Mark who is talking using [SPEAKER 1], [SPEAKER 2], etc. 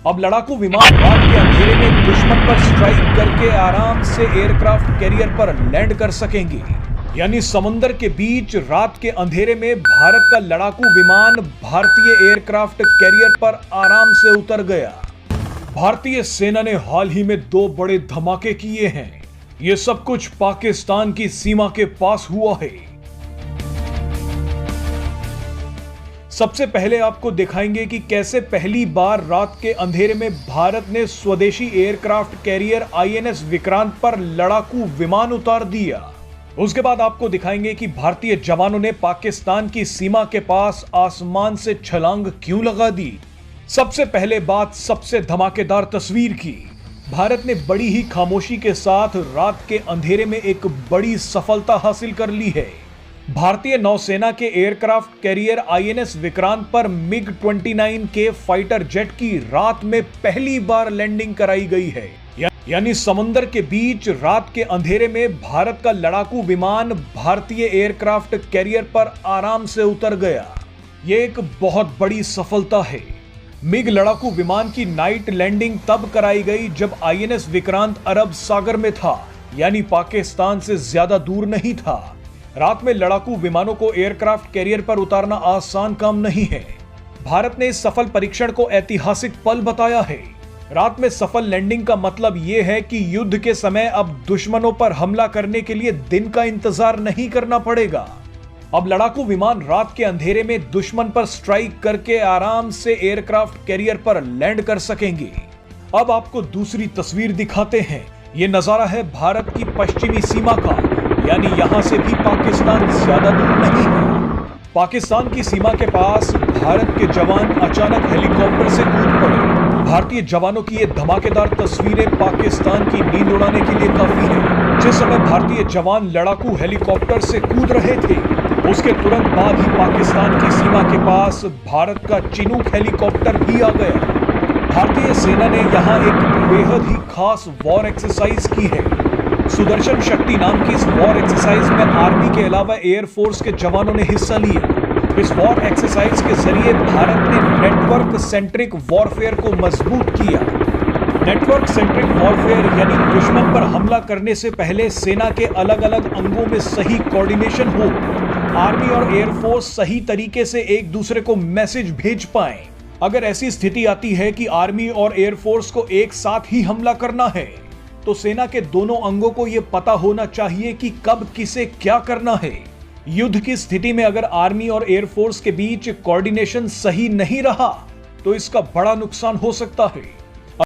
[SPEAKER 1] अब लड़ाकू विमान रात के अंधेरे में दुश्मन पर स्ट्राइक करके आराम से एयरक्राफ्ट कैरियर पर लैंड कर सकेंगे। यानी समुद्र के बीच रात के अंधेरे में भारत का लड़ाकू विमान भारतीय एयरक्राफ्ट कैरियर पर आराम से उतर गया। भारतीय सेना ने हाल ही में 2 बड़े धमाके किए हैं। ये सब कुछ पाकिस्तान की सीमा के पास हुआ है। सबसे पहले आपको दिखाएंगे कि कैसे पहली बार रात के अंधेरे में भारत ने स्वदेशी एयरक्राफ्ट कैरियर आईएनएस विक्रांत पर लड़ाकू विमान उतार दिया। उसके बाद आपको दिखाएंगे कि भारतीय जवानों ने पाकिस्तान की सीमा के पास आसमान से छलांग क्यों लगा दी। सबसे पहले बात सबसे धमाकेदार तस्वीर की। भारत ने बड़ी ही खामोशी के साथ रात के अंधेरे में एक बड़ी सफलता हासिल कर ली है। भारतीय नौसेना के एयरक्राफ्ट कैरियर आईएनएस विक्रांत पर मिग-29 के फाइटर जेट की रात में पहली बार लैंडिंग कराई गई है। यानी समुद्र के बीच रात के अंधेरे में भारत का लड़ाकू विमान भारतीय एयरक्राफ्ट कैरियर पर आराम से उतर गया। यह एक बहुत बड़ी सफलता है। मिग लड़ाकू विमान की नाइट लैंडिंग तब कराई गई जब आईएनएस विक्रांत अरब सागर में था, यानी पाकिस्तान से ज्यादा दूर नहीं था। रात में लड़ाकू विमानों को एयरक्राफ्ट कैरियर पर उतारना आसान काम नहीं है। भारत ने इस सफल परीक्षण को ऐतिहासिक पल बताया है। रात में सफल लैंडिंग का मतलब यह है कि युद्ध के समय अब दुश्मनों पर हमला करने के लिए दिन का इंतजार नहीं करना पड़ेगा। अब लड़ाकू विमान रात के अंधेरे में दुश्मन पर स्ट्राइक करके आराम से एयरक्राफ्ट कैरियर पर लैंड कर सकेंगे। अब आपको दूसरी तस्वीर दिखाते हैं। ये नजारा है भारत की पश्चिमी सीमा का, यानी यहां से भी पाकिस्तान ज्यादा दूर नहीं है। पाकिस्तान की सीमा के पास भारत के जवान अचानक हेलीकॉप्टर से कूद पड़े। भारतीय जवानों की ये धमाकेदार तस्वीरें पाकिस्तान की नींद उड़ाने के लिए काफी है। जिस समय भारतीय जवान लड़ाकू हेलीकॉप्टर से कूद रहे थे, उसके तुरंत बाद ही पाकिस्तान की सीमा के पास भारत का चिनूक हेलीकॉप्टर भी आ गया। भारतीय सेना ने यहां एक बेहद ही खास वॉर एक्सरसाइज की है। सुदर्शन शक्ति नाम की इस वॉर एक्सरसाइज में आर्मी के अलावा एयरफोर्स के जवानों ने हिस्सा लिया। इस वॉर एक्सरसाइज के जरिए भारत ने नेटवर्क सेंट्रिक वॉरफेयर को मजबूत किया। नेटवर्क सेंट्रिक वॉरफेयर यानी दुश्मन पर हमला करने से पहले सेना के अलग अलग अंगों में सही कोऑर्डिनेशन हो, आर्मी और एयरफोर्स सही तरीके से एक दूसरे को मैसेज भेज पाएं। अगर ऐसी स्थिति आती है कि आर्मी और एयरफोर्स को एक साथ ही हमला करना है, तो सेना के दोनों अंगों को यह पता होना चाहिए कि कब किसे क्या करना है। युद्ध की स्थिति में अगर आर्मी और एयरफोर्स के बीच कोऑर्डिनेशन सही नहीं रहा, तो इसका बड़ा नुकसान हो सकता है।